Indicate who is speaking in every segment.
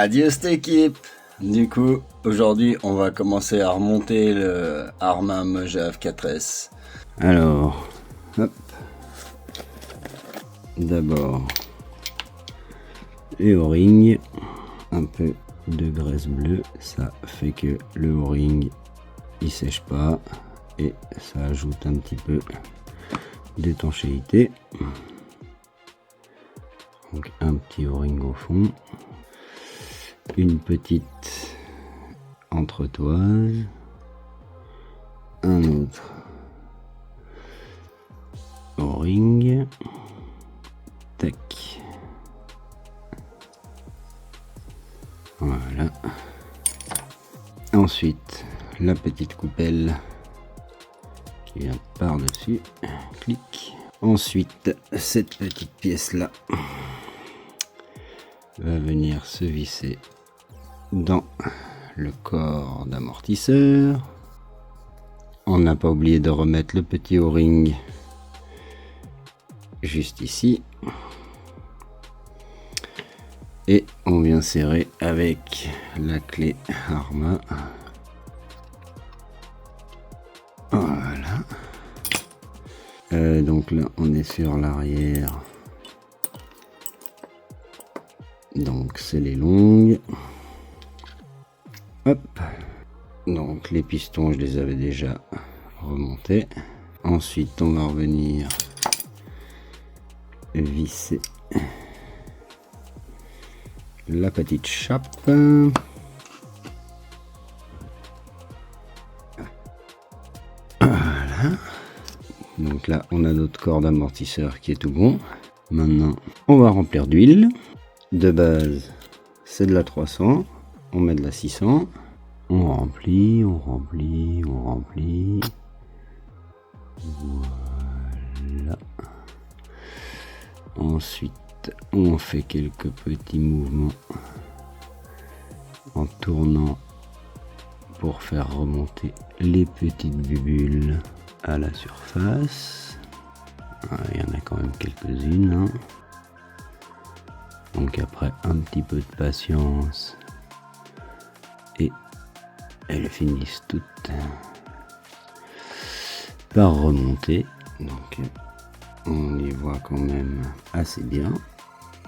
Speaker 1: Adieu cette équipe. Du coup, aujourd'hui, on va commencer à remonter le Arma Mojave 4S. Alors, hop. D'abord, les O-rings, un peu de graisse bleue, ça fait que le O-ring il sèche pas et ça ajoute un petit peu d'étanchéité. Donc un petit O-ring au fond, une petite entretoise, un autre O-ring, tac, voilà. Ensuite la petite coupelle qui vient par dessus, clic. Ensuite cette petite pièce là va venir se visser dans le corps d'amortisseur. On n'a pas oublié de remettre le petit O-ring juste ici. Et on vient serrer avec la clé Arma. Voilà. Donc là on est sur l'arrière. Donc c'est les longues. Hop. Donc les pistons je les avais déjà remontés. Ensuite on va revenir visser la petite chape. Voilà. Donc là on a notre corps d'amortisseur qui est tout bon. Maintenant on va remplir d'huile. De base c'est de la 300, on met de la 600, on remplit, on remplit, on remplit. Voilà. Ensuite on fait quelques petits mouvements en tournant pour faire remonter les petites bulles à la surface. Il y en a quand même quelques-unes, hein. Donc après un petit peu de patience et elles finissent toutes par remonter. Donc on les voit quand même assez bien.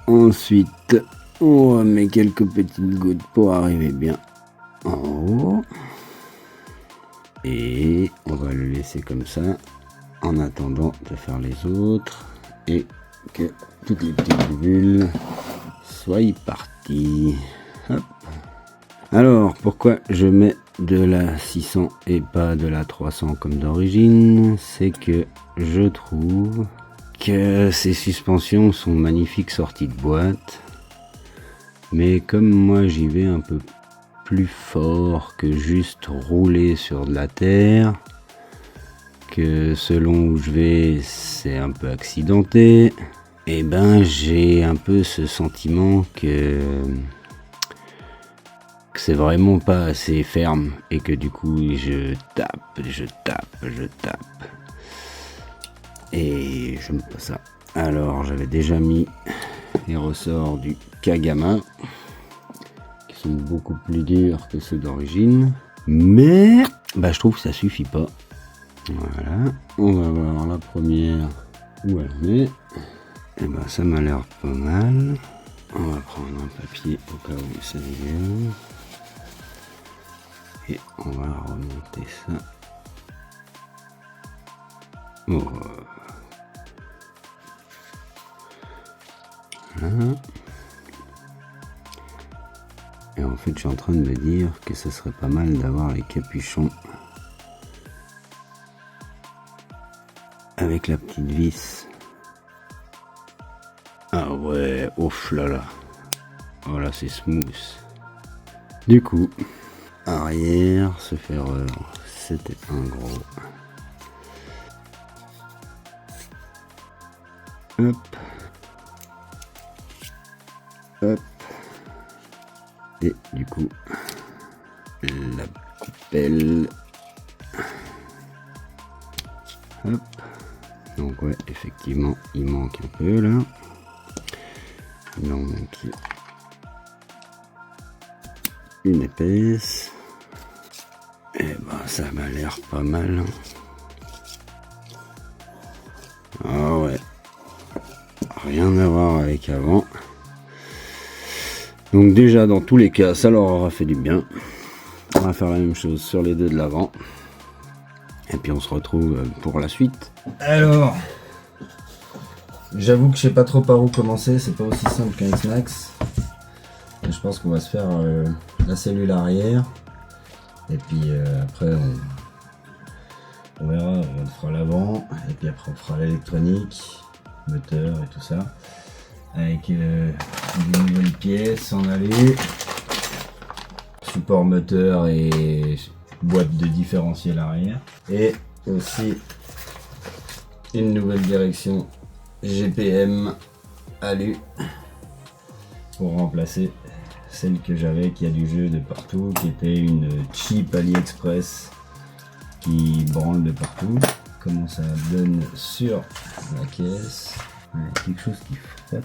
Speaker 1: Ensuite on remet quelques petites gouttes pour arriver bien en haut. Et on va le laisser comme ça en attendant de faire les autres et que toutes les petites bulles soient parties. Hop. Alors pourquoi je mets de la 600 et pas de la 300 comme d'origine? C'est que je trouve que ces suspensions sont magnifiques sorties de boîte, mais comme moi j'y vais un peu plus fort que juste rouler sur de la terre, que selon où je vais c'est un peu accidenté, et ben j'ai un peu ce sentiment que c'est vraiment pas assez ferme et que du coup je tape et j'aime pas ça. Alors j'avais déjà mis les ressorts du Kagama qui sont beaucoup plus durs que ceux d'origine, mais bah je trouve que ça suffit pas. Voilà, on va voir la première où elle est. Et ben ça m'a l'air pas mal. On va prendre un papier au cas où ça dégueule. Et on va remonter ça. Oh. Voilà. Et en fait je suis en train de me dire que ce serait pas mal d'avoir les capuchons avec la petite vis. Ah ouais, ouf là là. Oh là c'est smooth. Du coup, arrière, ce ferreur, c'était un gros. Hop. Hop. Et du coup, la coupelle. Hop. Donc ouais, effectivement, il manque un peu là. Donc une épaisse. Et bah ça m'a l'air pas mal. Ah ouais. Rien à voir avec avant. Donc déjà dans tous les cas ça leur aura fait du bien. On va faire la même chose sur les deux de l'avant. Et puis on se retrouve pour la suite. Alors, j'avoue que je sais pas trop par où commencer, c'est pas aussi simple qu'un X-Max. Je pense qu'on va se faire la cellule arrière. Et puis après on verra, on fera l'avant. Et puis après on fera l'électronique, moteur et tout ça. Avec des nouvelles pièces en aller. Support moteur et boîte de différentiel arrière. Et aussi une nouvelle direction GPM alu pour remplacer celle que j'avais qui a du jeu de partout, qui était une cheap AliExpress qui branle de partout. Comment ça donne sur la caisse? Quelque chose qui frotte.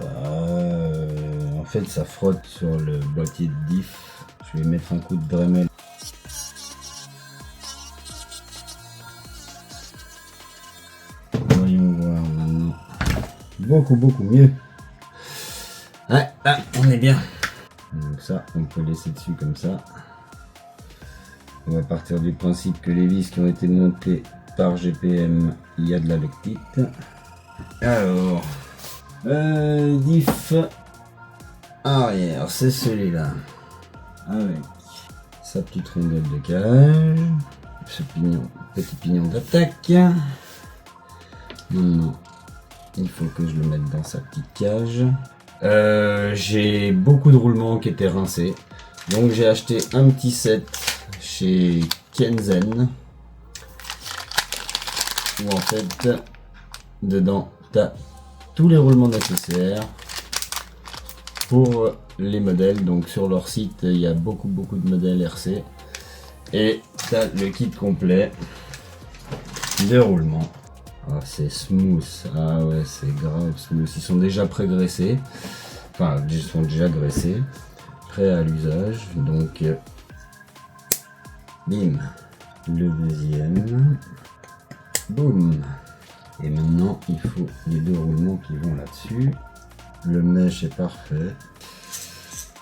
Speaker 1: En fait ça frotte sur le boîtier de diff. Je vais mettre un coup de Dremel. Voyons voir maintenant. Beaucoup mieux. Ouais, là on est bien. Donc ça on peut laisser dessus comme ça. On va partir du principe que les vis qui ont été montées par GPM, il y a de la loctite. Alors diff arrière, c'est celui-là avec sa petite rondelle de cage, ce petit pignon d'attaque. Maintenant il faut que je le mette dans sa petite cage. J'ai beaucoup de roulements qui étaient rincés, donc j'ai acheté un petit set chez Kenzen où en fait dedans t'as tous les roulements nécessaires pour les modèles. Donc sur leur site il y a beaucoup de modèles RC et t'as le kit complet de roulement. Ah, c'est smooth, ah ouais c'est grave smooth, ils sont déjà pré-graissés, enfin ils sont déjà graissés, prêts à l'usage. Donc bim, le deuxième, boum. Et maintenant il faut les deux roulements qui vont là-dessus. Le mesh est parfait,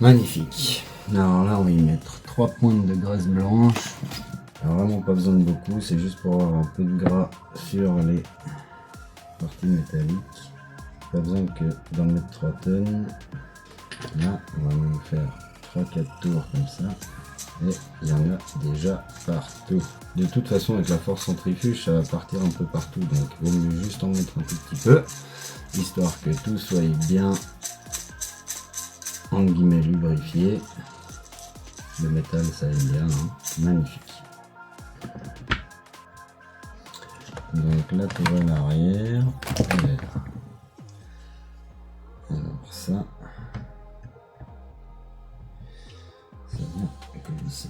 Speaker 1: magnifique. Alors là on va y mettre 3 pointes de graisse blanche. Alors vraiment pas besoin de beaucoup, c'est juste pour avoir un peu de gras sur les parties métalliques. Pas besoin que d'en mettre 3 tonnes. Là on va même faire 3-4 tours comme ça. Et il y en a déjà partout. De toute façon avec la force centrifuge ça va partir un peu partout, donc il vaut mieux juste en mettre un tout petit peu, histoire que tout soit bien entre guillemets lubrifié. Le métal ça aime bien, hein. Magnifique. Donc la tourelle arrière, elle est là. Alors ça vient comme ça.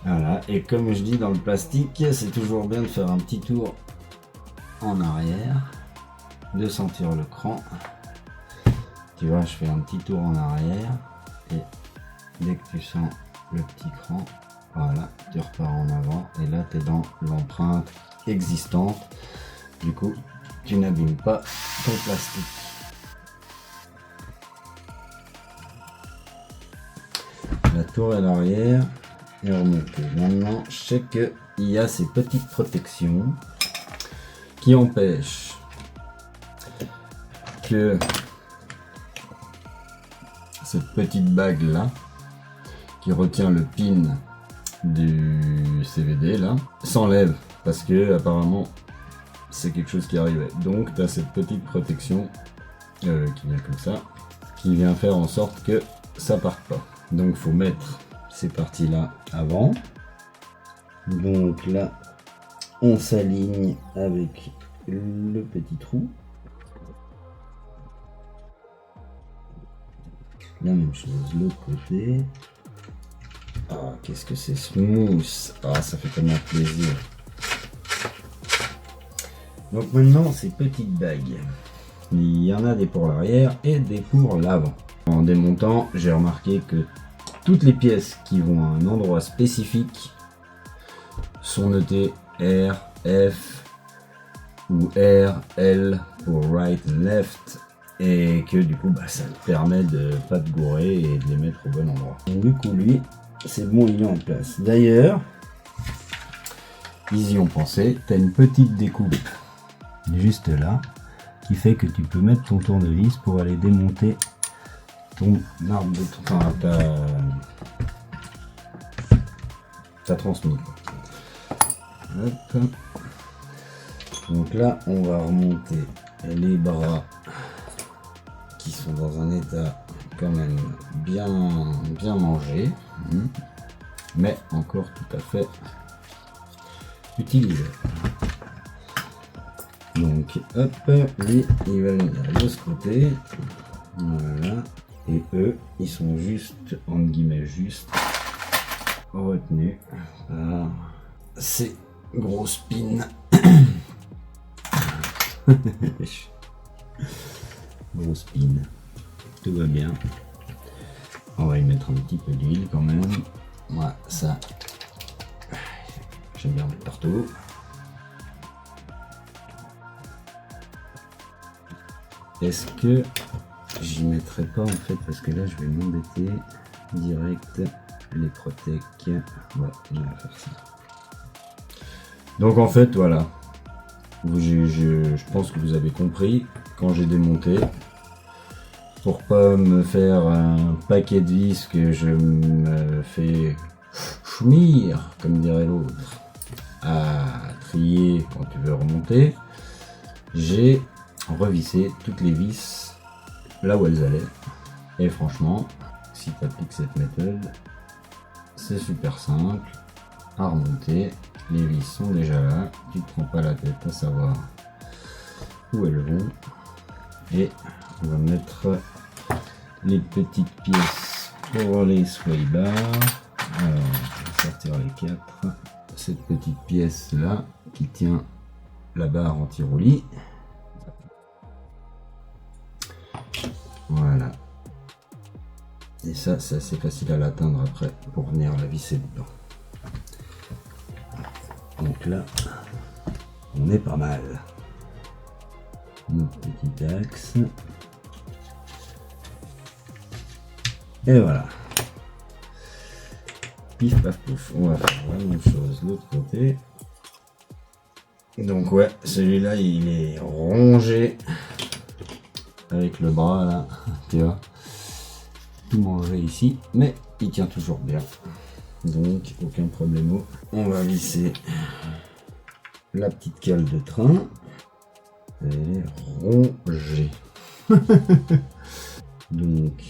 Speaker 1: Voilà, et comme je dis dans le plastique, c'est toujours bien de faire un petit tour en arrière, de sentir le cran. Tu vois, je fais un petit tour en arrière et dès que tu sens le petit cran, voilà, tu repars en avant et là tu es dans l'empreinte existante. Du coup, tu n'abîmes pas ton plastique. La tourelle arrière est remontée. Maintenant, je sais qu'il y a ces petites protections qui empêchent que cette petite bague là qui retient le pin du CVD là s'enlève, parce que apparemment c'est quelque chose qui arrivait. Donc tu as cette petite protection qui vient comme ça, qui vient faire en sorte que ça parte pas. Donc faut mettre ces parties là avant. Donc là on s'aligne avec le petit trou. La même chose, l'autre côté. Ah, qu'est-ce que c'est smooth. Ah, ça fait tellement plaisir. Donc maintenant ces petites bagues, il y en a des pour l'arrière et des pour l'avant. En démontant, j'ai remarqué que toutes les pièces qui vont à un endroit spécifique sont notées R, F ou R, L pour right and left, et que du coup ça te permet de pas te gourer et de les mettre au bon endroit. Donc du coup lui c'est bon, il est en place. D'ailleurs ils y ont pensé, tu as une petite découpe juste là qui fait que tu peux mettre ton tournevis pour aller démonter ton arbre de enfin, ta transmis. Hop. Donc là on va remonter les bras qui sont dans un état quand même bien mangé, mais encore tout à fait utilisé. Donc hop, lui il va venir de ce côté, voilà, et eux ils sont juste entre guillemets juste retenus par ces grosses pins. Grosse pin, tout va bien. On va y mettre un petit peu d'huile quand même. Moi ça j'aime bien mettre partout. Est-ce que j'y mettrai pas en fait, parce que là je vais m'embêter direct les Protec. Ouais, on va faire ça. Donc en fait voilà, je pense que vous avez compris quand j'ai démonté, pour pas me faire un paquet de vis que je me fais chmire, comme dirait l'autre, à trier quand tu veux remonter, j'ai revissé toutes les vis là où elles allaient. Et franchement, si tu appliques cette méthode, c'est super simple à remonter. Les vis sont déjà là, tu te prends pas la tête à savoir où elles vont. Et on va mettre les petites pièces pour les sway bars. Alors, on va sortir les 4. Cette petite pièce là qui tient la barre anti-roulis. Voilà. Et ça, c'est assez facile à l'atteindre après pour venir la visser dedans. Donc là, on est pas mal. Notre petit axe. Et voilà. Pif paf pouf. On va faire la même chose de l'autre côté. Donc ouais, celui-là il est rongé avec le bras là, tu vois, tout mangé ici, mais il tient toujours bien. Donc aucun problème. On va visser la petite cale de train. Elle est rongée. Donc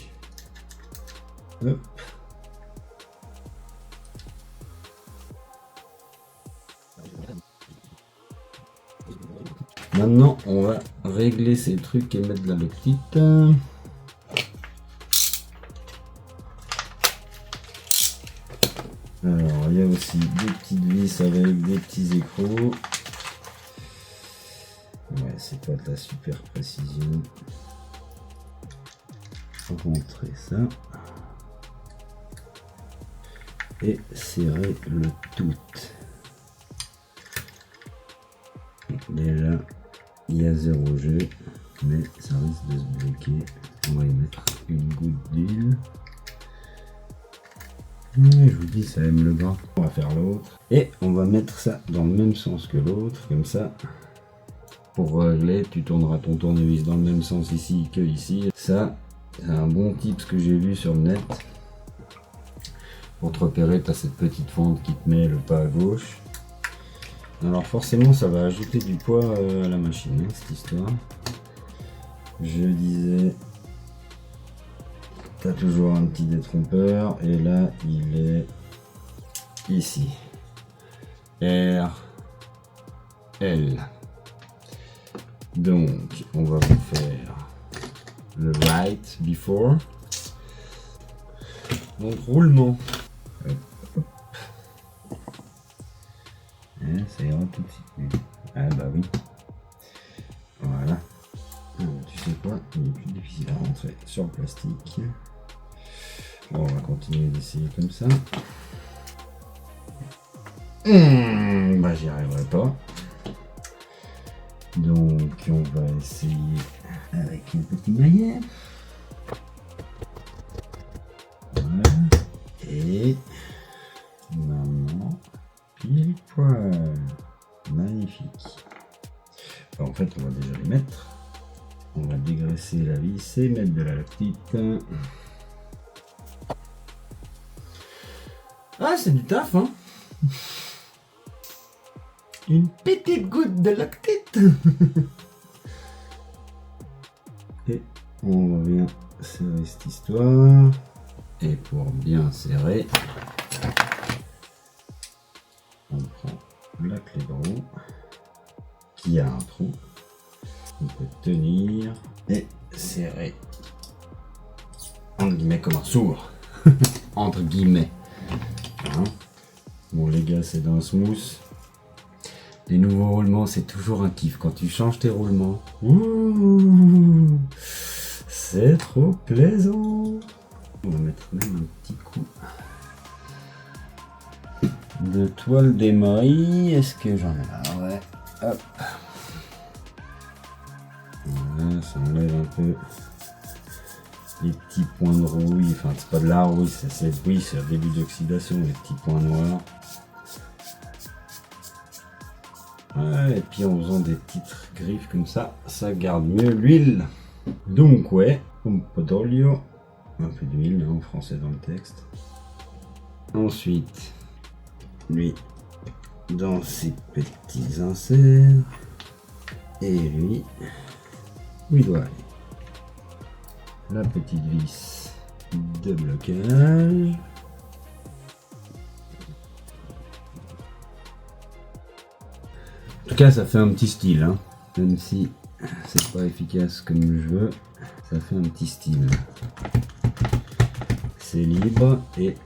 Speaker 1: hop. Maintenant on va régler ces trucs et mettre de la loctite. Alors il y a aussi des petites vis avec des petits écrous. Ouais, c'est pas de la super précision. Rentrer ça et serrer le tout. Et là il y a 0 jeu, mais ça risque de se bloquer. On va y mettre une goutte d'huile. Je vous dis, ça aime le gras. On va faire l'autre et on va mettre ça dans le même sens que l'autre, comme ça. Pour régler, tu tourneras ton tournevis dans le même sens ici que ici. Ça, c'est un bon tip que j'ai vu sur le net. Pour te repérer, tu as cette petite fente qui te met le pas à gauche. Alors forcément, ça va ajouter du poids à la machine, hein, cette histoire. Je disais, tu as toujours un petit détrompeur et là, il est ici. R, L. Donc, on va vous faire le right before. Donc, roulement. Hop, hop. Et ça ira tout de suite mieux. Ah bah oui. Voilà. Tu sais quoi, il est plus difficile à rentrer sur le plastique. Bon, on va continuer d'essayer comme ça. Bah, j'y arriverai pas. Donc, on va essayer avec un petit maillet. Voilà. Et maintenant, pile poil. Magnifique. En fait, on va déjà les mettre. On va dégraisser la vis et mettre de la lactite. Ah, c'est du taf, hein. Une petite goutte de lactite. Et on revient serrer cette histoire. Et pour bien serrer, on prend la clé de roue qui a un trou. On peut tenir et serrer entre guillemets comme un sourd. Entre guillemets. Hein. Bon les gars, c'est dans smooth. Les nouveaux roulements, c'est toujours un kiff quand tu changes tes roulements. Ouh, c'est trop plaisant. On va mettre même un petit coup de toile d'émail. Est-ce que j'en ai là? Ouais. Hop. Voilà, ça enlève un peu les petits points de rouille. Enfin, c'est pas de la rouille, c'est un début d'oxydation, les petits points noirs. Ouais, et puis en faisant des petites griffes comme ça, ça garde mieux l'huile. Donc ouais, un peu d'olio, un peu d'huile en français dans le texte. Ensuite, lui dans ses petits inserts. Et lui, où il doit aller. La petite vis de blocage. En tout cas, ça fait un petit style, hein. Même si c'est pas efficace comme je veux, ça fait un petit style. C'est libre et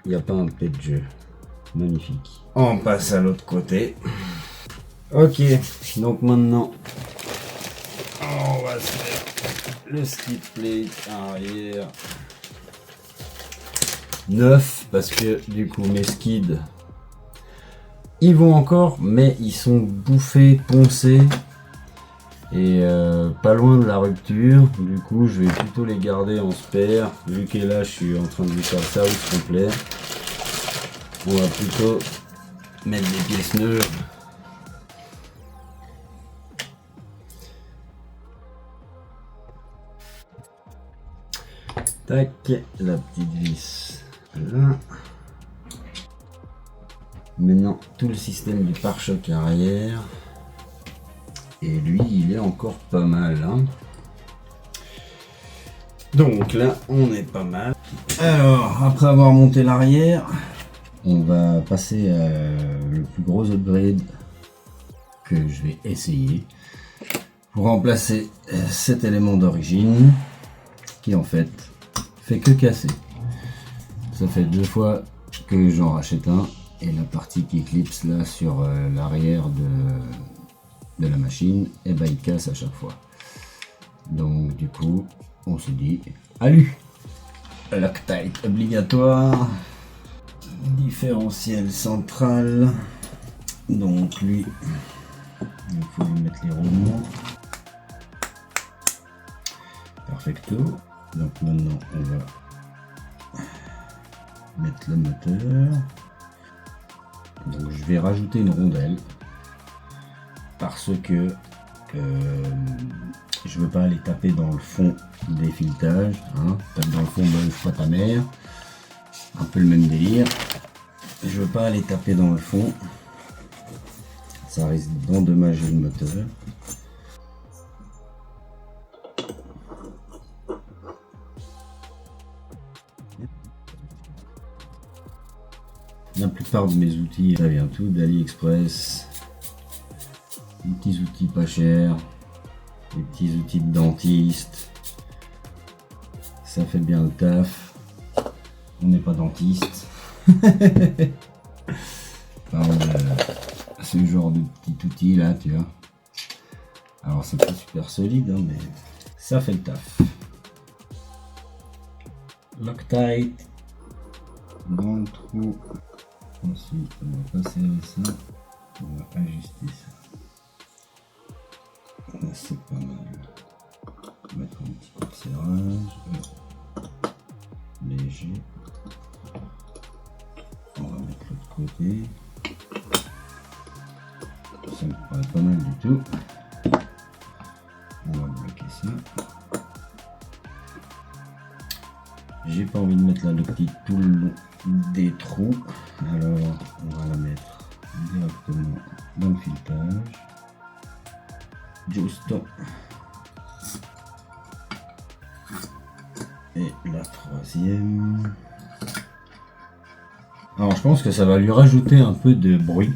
Speaker 1: il n'y a pas un pet de jeu. Magnifique. On passe à l'autre côté. Ok, donc maintenant, on va se faire le skid plate arrière. Neuf, parce que du coup mes skids, ils vont encore, mais ils sont bouffés, poncés et pas loin de la rupture. Du coup, je vais plutôt les garder en spare. Vu que là, je suis en train de lui faire le service complet. On va plutôt mettre des pièces neuves. Tac, la petite vis là. Maintenant, tout le système du pare-choc arrière. Et lui, il est encore pas mal. Hein. Donc là, on est pas mal. Alors, après avoir monté l'arrière, on va passer à le plus gros upgrade que je vais essayer pour remplacer cet élément d'origine qui en fait fait que casser. Ça fait 2 fois que j'en rachète un. Et la partie qui clipse là sur l'arrière de la machine, et ben il casse à chaque fois. Donc du coup, on se dit, alu, Loctite obligatoire, différentiel central. Donc lui, il faut lui mettre les roulements. Perfecto. Donc maintenant, on va mettre le moteur. Donc je vais rajouter une rondelle parce que je veux pas aller taper dans le fond des filetages. Hein. Tape dans le fond, ben, je pas ta mère. Un peu le même délire. Je veux pas aller taper dans le fond. Ça risque d'endommager le moteur. La plupart de mes outils, ça vient tout d'AliExpress. Des petits outils pas chers, des petits outils de dentiste. Ça fait bien le taf. On n'est pas dentiste. Enfin, ce genre de petit outil là, tu vois. Alors c'est pas super solide, hein, mais ça fait le taf. Loctite dans le trou. Ensuite on va passer avec ça. On va ajuster ça. Là c'est pas mal. On va mettre un petit coup de serrage. Léger. On va mettre l'autre côté. Ça me paraît pas mal du tout. On va bloquer ça. J'ai pas envie de mettre la loctite tout le long des trous. Alors on va la mettre directement dans le filetage. Juste. Et la troisième. Alors je pense que ça va lui rajouter un peu de bruit.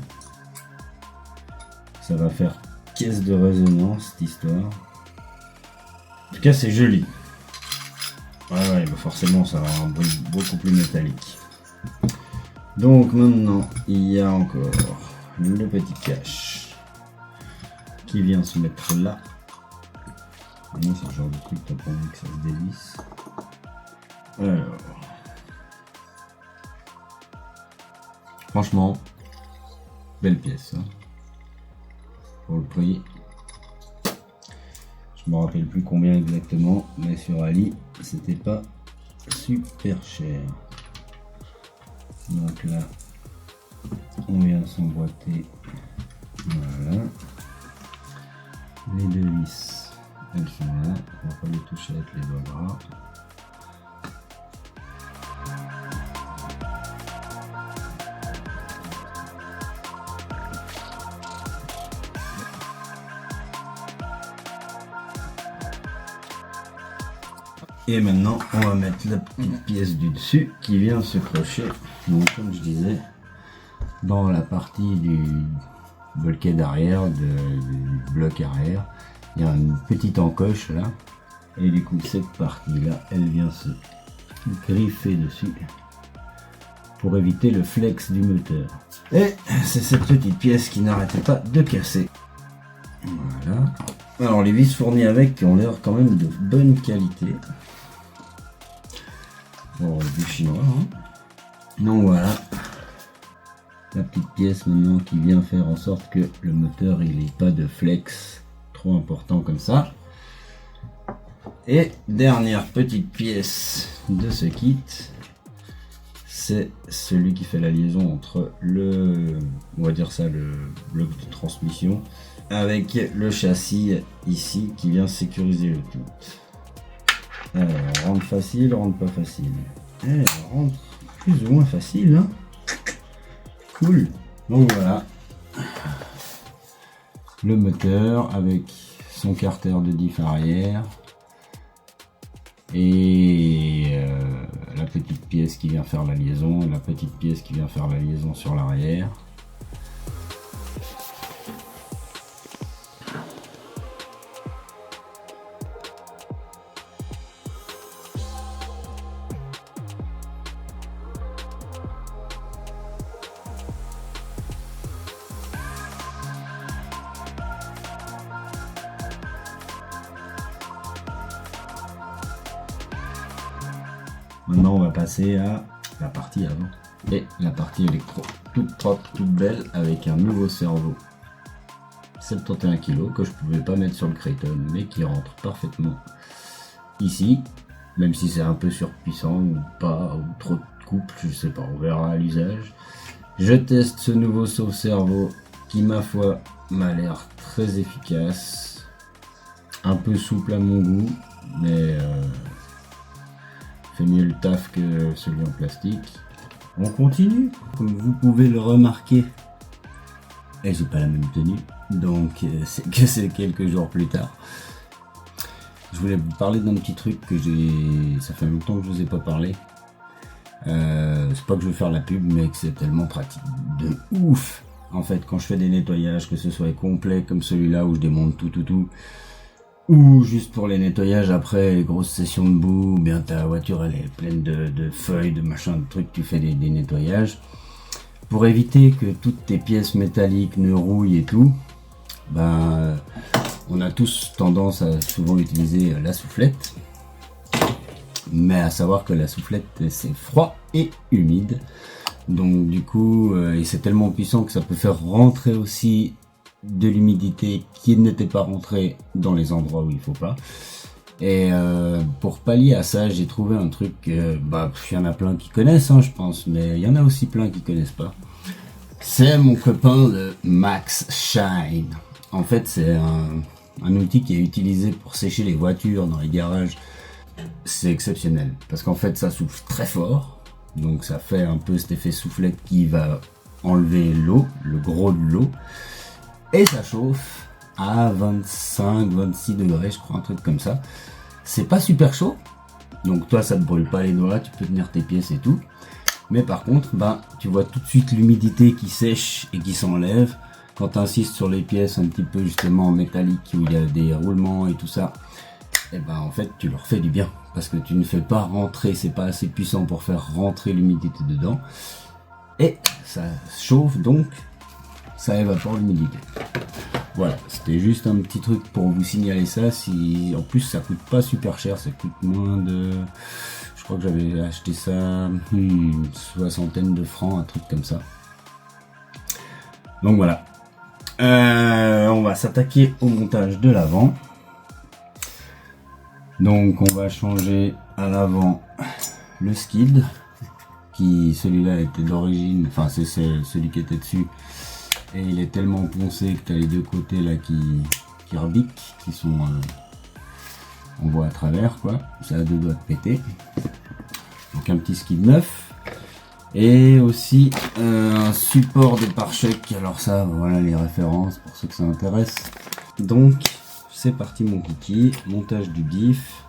Speaker 1: Ça va faire caisse de résonance cette histoire. En tout cas c'est joli. Ouais, bah forcément ça va avoir un bruit beaucoup plus métallique. Donc maintenant il y a encore le petit cache qui vient se mettre là. C'est le genre de truc t'as pas envie que ça se dévisse. Alors, franchement, belle pièce hein, pour le prix. Je me rappelle plus combien exactement, mais sur Ali, c'était pas super cher. Donc là, on vient s'emboîter. Voilà. Les deux vis, elles sont là. On va pas les toucher avec les doigts gras. Et maintenant, on va mettre la petite pièce du dessus qui vient se crocher. Donc, comme je disais, dans la partie du bulkhead arrière, du bloc arrière, il y a une petite encoche là. Et du coup, cette partie-là, elle vient se griffer dessus pour éviter le flex du moteur. Et c'est cette petite pièce qui n'arrêtait pas de casser. Voilà. Alors, les vis fournies avec ont l'air quand même de bonne qualité. Bon, du chinois. Hein. Donc voilà, la petite pièce maintenant qui vient faire en sorte que le moteur il n'ait pas de flex trop important comme ça. Et dernière petite pièce de ce kit, c'est celui qui fait la liaison entre le, on va dire ça, le bloc de transmission avec le châssis ici qui vient sécuriser le tout. Alors, rentre facile, rentre pas facile. Elle rentre plus ou moins facile, hein. Cool. Donc voilà. Le moteur avec son carter de diff arrière. Et la petite pièce qui vient faire la liaison. Et la petite pièce qui vient faire la liaison sur l'arrière. Maintenant on va passer à la partie avant et la partie électro, toute propre, toute belle avec un nouveau servo 71 kg que je pouvais pas mettre sur le Creighton mais qui rentre parfaitement ici, même si c'est un peu surpuissant ou pas, ou trop de couple, je sais pas, on verra à l'usage. Je teste ce nouveau sauve-cerveau qui ma foi m'a l'air très efficace, un peu souple à mon goût, mais fait mieux le taf que celui en plastique. On continue, comme vous pouvez le remarquer. Et j'ai pas la même tenue, donc c'est que c'est quelques jours plus tard. Je voulais vous parler d'un petit truc que ça fait longtemps que je vous ai pas parlé. C'est pas que je veux faire la pub, mais que c'est tellement pratique de ouf. En fait, quand je fais des nettoyages, que ce soit complet comme celui-là où je démonte tout, ou juste pour les nettoyages après les grosses sessions de boue, ou bien ta voiture elle est pleine de feuilles, de machin, de trucs, tu fais des nettoyages. Pour éviter que toutes tes pièces métalliques ne rouillent et tout, ben On a tous tendance à souvent utiliser la soufflette, mais à savoir que la soufflette c'est froid et humide, donc du coup et c'est tellement puissant que ça peut faire rentrer aussi de l'humidité qui n'était pas rentrée dans les endroits où il faut pas. Et pour pallier à ça, j'ai trouvé un truc, il y en a plein qui connaissent, hein, je pense, mais il y en a aussi plein qui connaissent pas. C'est mon copain le Max Shine. En fait, c'est un outil qui est utilisé pour sécher les voitures dans les garages. C'est exceptionnel parce qu'en fait, ça souffle très fort, donc ça fait un peu cet effet soufflette qui va enlever l'eau, le gros de l'eau, et ça chauffe à 25-26 degrés, je crois, un truc comme ça. C'est pas super chaud, donc toi ça te brûle pas les doigts, tu peux tenir tes pièces et tout. Mais par contre, tu vois tout de suite l'humidité qui sèche et qui s'enlève. Quand tu insistes sur les pièces un petit peu justement en métallique où il y a des roulements et tout ça, et en fait tu leur fais du bien. Parce que tu ne fais pas rentrer, c'est pas assez puissant pour faire rentrer l'humidité dedans. Et ça chauffe, donc ça évapore l'humidité. Voilà, c'était juste un petit truc pour vous signaler ça. Si en plus ça coûte pas super cher, ça coûte moins de... Je crois que j'avais acheté ça soixantaine de francs, un truc comme ça. Donc voilà. On va s'attaquer au montage de l'avant. Donc on va changer à l'avant le skid, qui celui-là était d'origine, enfin c'est celui qui était dessus, et il est tellement poncé que tu as les deux côtés là qui rebiquent, qui sont on voit à travers quoi, ça a deux doigts de péter. Donc un petit skid neuf, et aussi un support de pare-choc. Alors ça, voilà les références pour ceux que ça intéresse. Donc c'est parti mon kiki, montage du diff.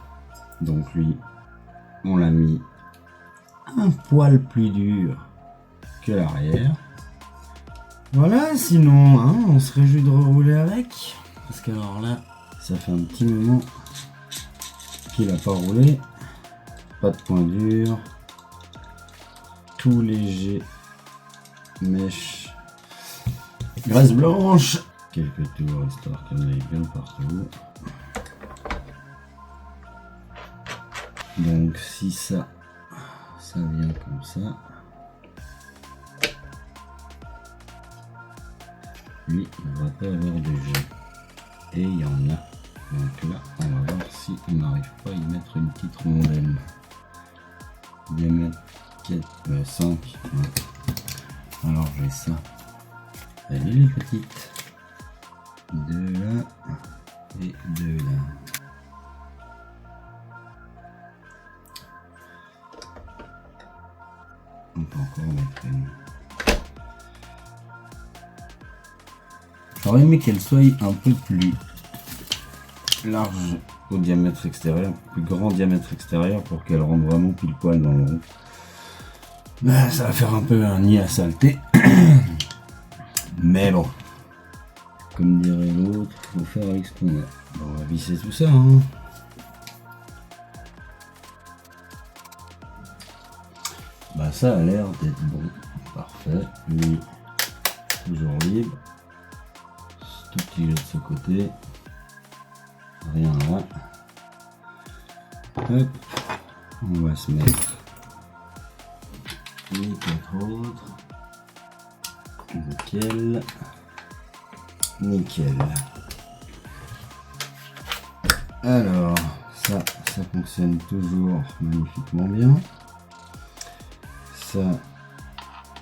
Speaker 1: Donc lui, on l'a mis un poil plus dur que l'arrière. Voilà, sinon hein, on se réjouit de rerouler avec. Parce que alors là, ça fait un petit moment qu'il a pas roulé. Pas de point dur. Tout léger. Mèche. Graisse blanche. Quelques tours histoire qu'on aille bien partout. Donc si ça vient comme ça, lui il ne devrait pas avoir de jet, et il y en a. Donc là on va voir si on n'arrive pas à y mettre une petite rondelle. Diamètre 5. Ouais. Alors j'ai ça. Elle est les petites. De là et de là. On peut encore en mettre une. J'aurais aimé qu'elle soit un peu plus large au diamètre extérieur, plus grand diamètre extérieur pour qu'elle rentre vraiment pile poil dans le rond. Ben, ça va faire un peu un nid à saleté. Mais bon, comme dirait l'autre, faut faire avec ce qu'on a. Bon, on va visser tout ça. Hein. Bah ça a l'air d'être bon. Parfait. Lui, toujours libre. Tout petit de ce côté. Rien là. Hop. On va se mettre les 4 autres. Nickel. Nickel. Alors, ça fonctionne toujours magnifiquement bien.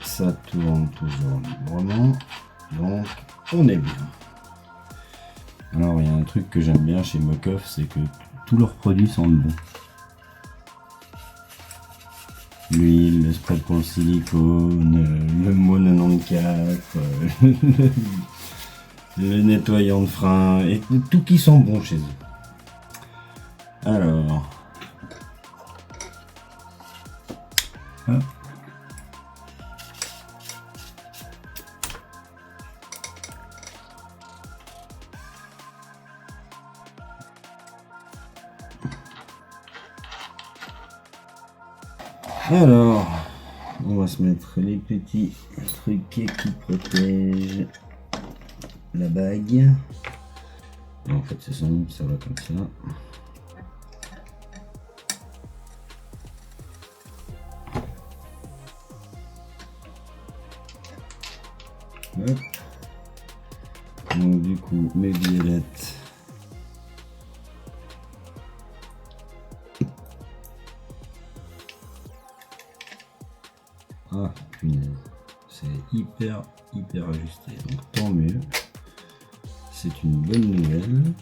Speaker 1: Ça tourne toujours librement. Donc, on est bien. Alors, il y a un truc que j'aime bien chez Mokoff, c'est que tous leurs produits sentent bon. L'huile, le spray pour le silicone, le Mono 94, le nettoyant de frein, et tout qui sent bon chez eux. Alors, hop. Alors, on va se mettre les petits trucs qui protègent la bague. En fait c'est simple, ça va comme ça. Hop. Donc du coup mes biellettes. Ah punaise, c'est hyper ajusté, donc tant mieux. C'est une bonne nouvelle.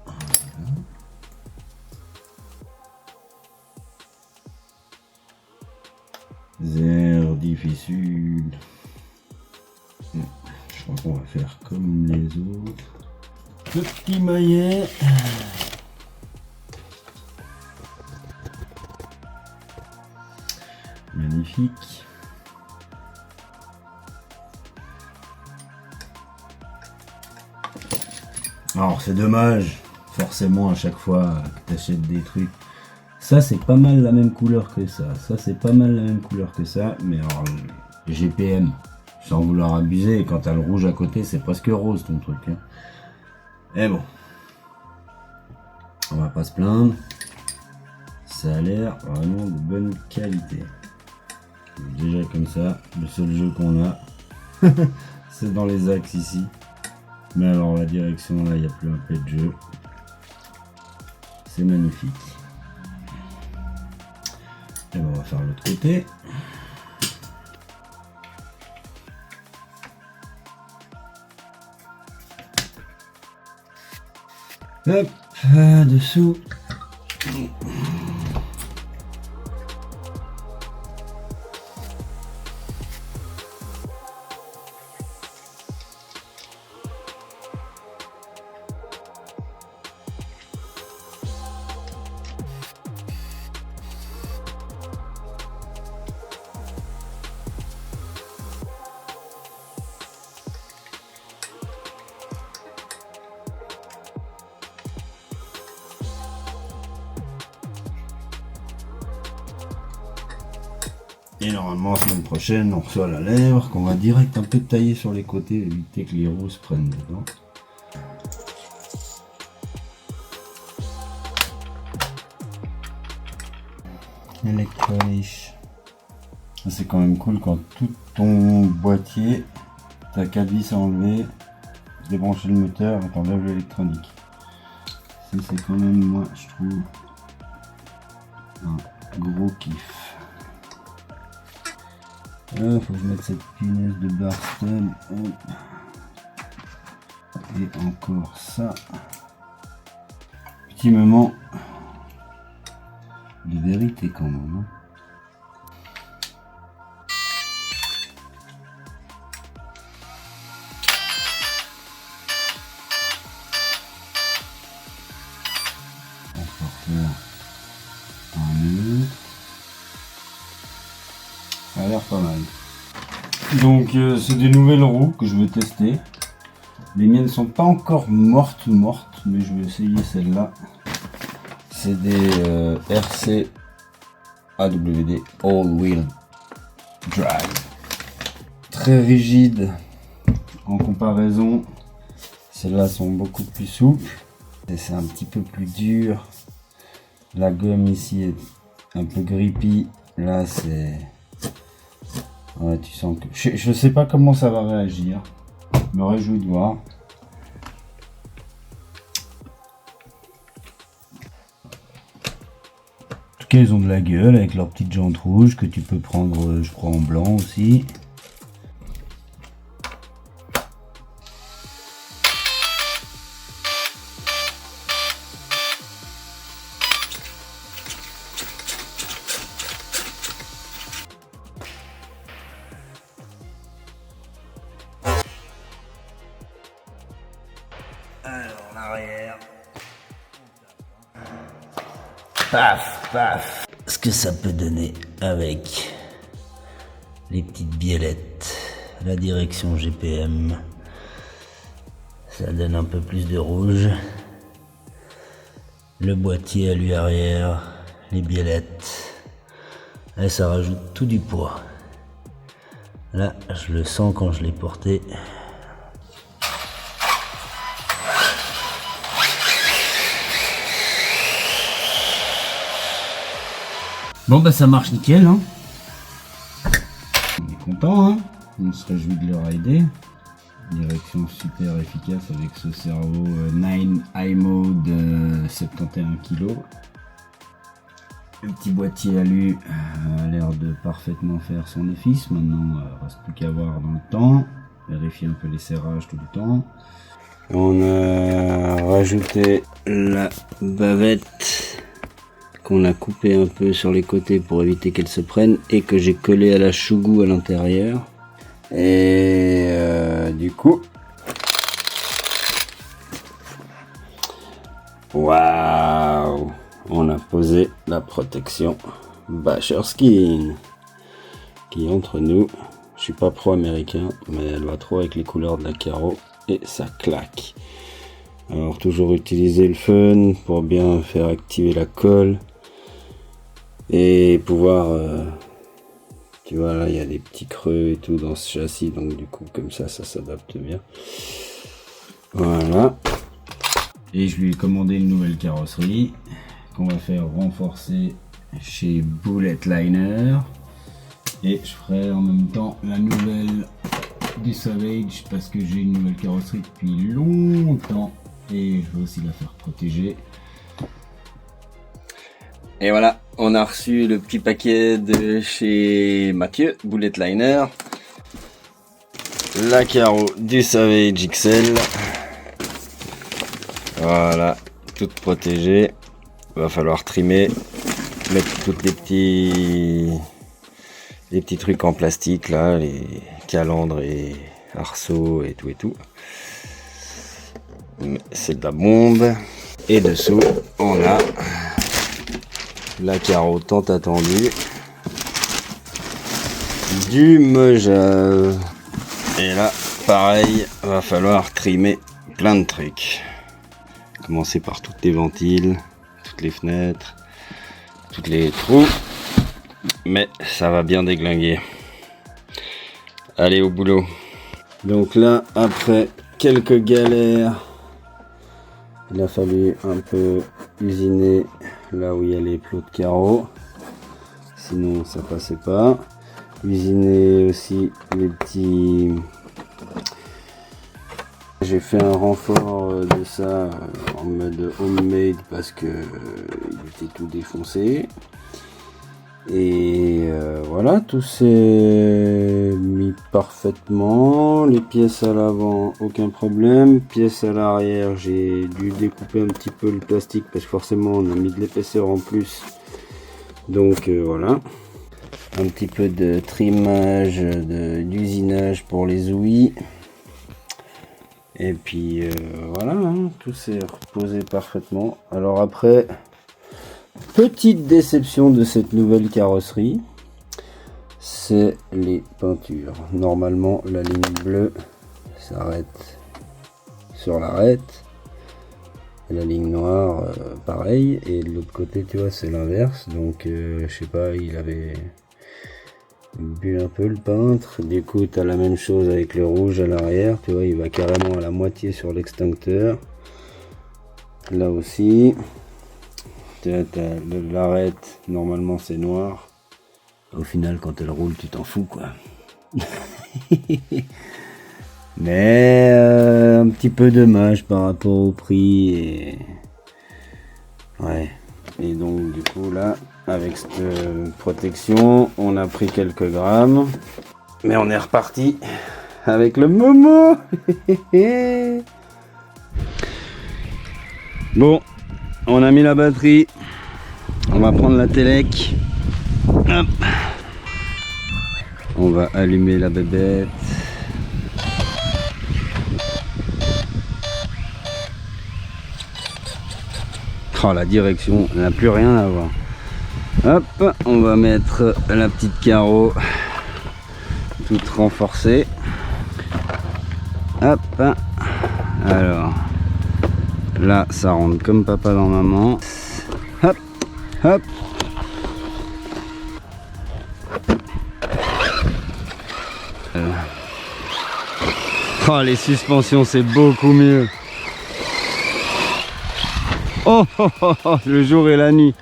Speaker 1: Voilà. Zère difficile. Je crois qu'on va faire comme les autres. Petit maillet. Magnifique. Alors c'est dommage, forcément à chaque fois que tu achètes des trucs. Ça c'est pas mal la même couleur que ça. Ça c'est pas mal la même couleur que ça. Mais alors le GPM, sans vouloir abuser, quand t'as le rouge à côté c'est presque rose ton truc. Hein. Et bon. On va pas se plaindre. Ça a l'air vraiment de bonne qualité. Déjà comme ça, le seul jeu qu'on a, c'est dans les axes ici. Mais alors la direction là, il n'y a plus un peu de jeu. C'est magnifique. Et ben, on va faire l'autre côté. Hop, dessous. Et normalement, la semaine prochaine, on reçoit la lèvre qu'on va direct un peu tailler sur les côtés, éviter que les roues se prennent dedans. Electronish. C'est quand même cool quand tout ton boîtier, t'as 4 vis à enlever, débrancher le moteur et t'enlèves l'électronique. C'est quand même, moi, je trouve, un gros kiff. Faut que je mette cette punaise de Barston. Et encore ça. Petit moment de vérité quand même. On va refaire un autre. Ça a l'air pas mal. Donc c'est des nouvelles roues que je veux tester. Les miennes sont pas encore mortes, mais je vais essayer celle-là. C'est des RC AWD All Wheel Drive. Très rigides en comparaison. Celles-là sont beaucoup plus souples. Et c'est un petit peu plus dur. La gomme ici est un peu grippy. Là c'est... Ouais, tu sens que... Je sais pas comment ça va réagir. Je me réjouis de voir. En tout cas, ils ont de la gueule avec leurs petites jantes rouges que tu peux prendre, je crois, en blanc aussi. Alors, l'arrière. Paf, paf. Ce que ça peut donner avec les petites biellettes, la direction GPM. Ça donne un peu plus de rouge. Le boîtier à lui arrière, les biellettes. Et ça rajoute tout du poids. Là, je le sens quand je l'ai porté. Bon bah ça marche nickel, hein. On est content, hein. On se réjouit de leur aider. Direction super efficace avec ce cerveau 9 iMode 71 kg. Le petit boîtier alu a l'air de parfaitement faire son office. Maintenant, il ne reste plus qu'à voir dans le temps. Vérifier un peu les serrages tout le temps. On a rajouté la bavette qu'on a coupée un peu sur les côtés pour éviter qu'elle se prenne et que j'ai collé à la chougou à l'intérieur. Et du coup, waouh, on a posé la protection Basher Skin qui, entre nous, je suis pas pro américain, mais elle va trop avec les couleurs de la Karo et ça claque. Alors toujours utiliser le fun pour bien faire activer la colle et pouvoir tu vois là il y a des petits creux et tout dans ce châssis, donc du coup comme ça s'adapte bien. Voilà. Et je lui ai commandé une nouvelle carrosserie qu'on va faire renforcer chez Bullet Liner. Et je ferai en même temps la nouvelle du Savage parce que j'ai une nouvelle carrosserie depuis longtemps et je veux aussi la faire protéger. Et voilà, on a reçu le petit paquet de chez Mathieu, Bullet Liner. La carreau du Savage XL. Voilà, toute protégée. Va falloir trimer, mettre toutes les petits trucs en plastique là, les calandres et arceaux et tout. C'est de la bombe. Et dessous, on a la carreau tant attendue du Mojave. Et là, pareil, va falloir trimer plein de trucs. Commencer par toutes les ventiles, toutes les fenêtres, toutes les trous. Mais ça va bien déglinguer. Allez au boulot. Donc là, après quelques galères, il a fallu un peu usiner là où il y a les plots de carreaux. Sinon ça passait pas. Usiner aussi les petits... J'ai fait un renfort de ça en mode homemade parce que il était tout défoncé. Et voilà, tout s'est mis parfaitement. Les pièces à l'avant, aucun problème. Pièces à l'arrière, j'ai dû découper un petit peu le plastique parce que forcément on a mis de l'épaisseur en plus. Donc voilà. Un petit peu de trimage, d'usinage pour les ouïes. Et puis voilà, hein, tout s'est reposé parfaitement. Alors après, petite déception de cette nouvelle carrosserie, c'est les peintures. Normalement, la ligne bleue s'arrête sur l'arête. Et la ligne noire, pareil. Et de l'autre côté, tu vois, c'est l'inverse. Donc, je sais pas, il avait bu un peu le peintre. Du coup, tu as la même chose avec le rouge à l'arrière. Tu vois, il va carrément à la moitié sur l'extincteur. Là aussi. L'arête, normalement c'est noir. Au final, quand elle roule, tu t'en fous, quoi. Mais un petit peu dommage par rapport au prix. Et... ouais. Et donc, du coup, là, avec cette protection, on a pris quelques grammes. Mais on est reparti avec le Momo. Bon. On a mis la batterie, on va prendre la Telec, hop. On va allumer la bébête. Oh, la direction, elle n'a plus rien à voir. Hop, on va mettre la petite carreau toute renforcée. Hop, alors... là, ça rentre comme papa dans maman. Hop, hop. Oh, les suspensions, c'est beaucoup mieux. Oh, oh, oh, oh, le jour et la nuit.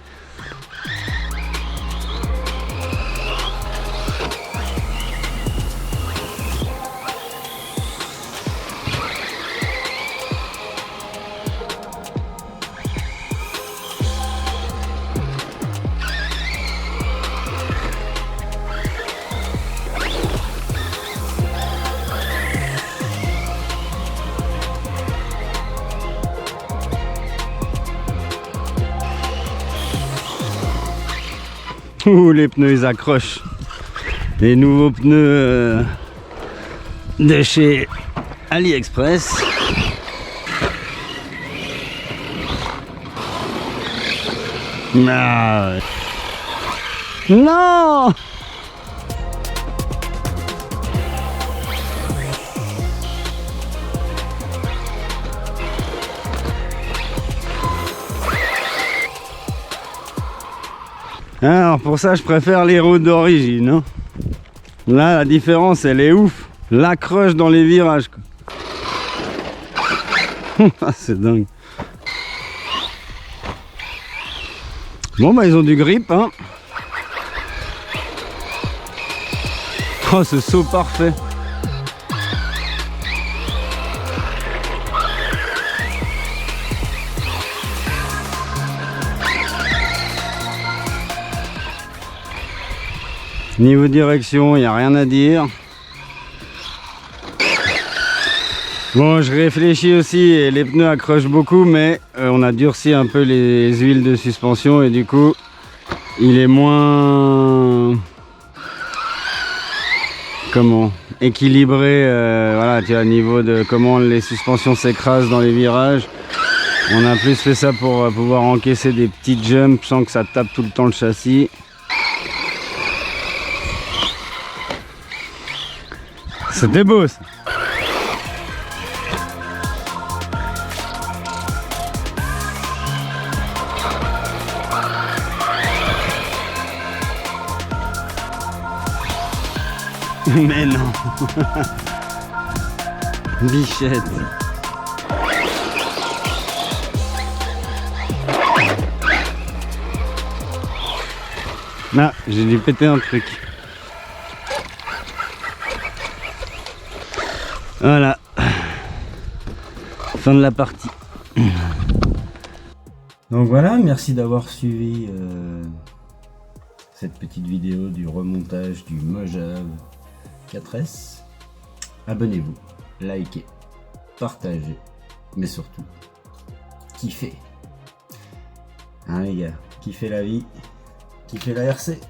Speaker 1: Ouh, les pneus ils accrochent. Les nouveaux pneus de chez AliExpress. Ah, ouais. Non! Alors pour ça je préfère les roues d'origine, hein. Là la différence elle est ouf. L'accroche dans les virages quoi. C'est dingue. Bon bah ils ont du grip hein. Oh ce saut parfait. Niveau direction, il n'y a rien à dire. Bon, je réfléchis aussi et les pneus accrochent beaucoup, mais on a durci un peu les huiles de suspension et du coup, il est moins... Comment? Équilibré, voilà, tu vois, au niveau de comment les suspensions s'écrasent dans les virages. On a plus fait ça pour pouvoir encaisser des petits jumps sans que ça tape tout le temps le châssis. C'était beau ça. Mais non. Bichette. Ah, j'ai dû péter un truc. Voilà, fin de la partie. Donc voilà, merci d'avoir suivi cette petite vidéo du remontage du Mojave 4S. Abonnez-vous, likez, partagez, mais surtout, kiffez. Hein les gars, kiffez la vie, kiffez la RC.